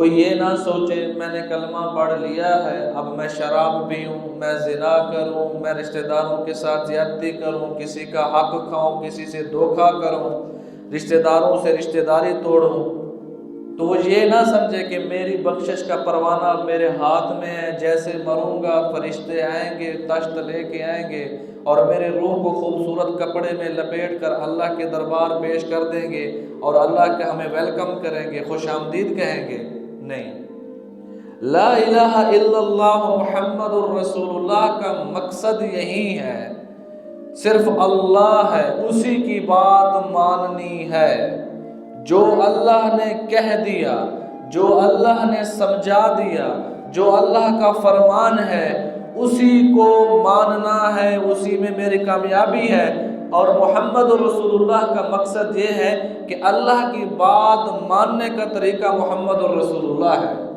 کوئی یہ نہ سوچے میں نے کلمہ پڑھ لیا ہے اب میں شراب پیوں، میں زنا کروں، میں رشتہ داروں کے ساتھ زیادتی کروں، کسی کا حق کھاؤں، کسی سے دھوکہ کروں، رشتہ داروں سے رشتہ داری توڑوں، تو وہ یہ نہ سمجھے کہ میری بخشش کا پروانہ میرے ہاتھ میں ہے، جیسے مروں گا فرشتے آئیں گے، تشت لے کے آئیں گے اور میرے روح کو خوبصورت کپڑے میں لپیٹ کر اللہ کے دربار پیش کر دیں گے اور اللہ کے ہمیں ویلکم کریں گے، خوش آمدید کہیں گے۔ نہیں، لا الہ الا اللہ محمد الرسول اللہ کا مقصد یہی ہے، صرف اللہ ہے، اسی کی بات ماننی ہے، جو اللہ نے کہہ دیا، جو اللہ نے سمجھا دیا، جو اللہ کا فرمان ہے اسی کو ماننا ہے، اسی میں میری کامیابی ہے۔ اور محمد رسول اللہ کا مقصد یہ ہے کہ اللہ کی بات ماننے کا طریقہ محمد رسول اللہ ہے۔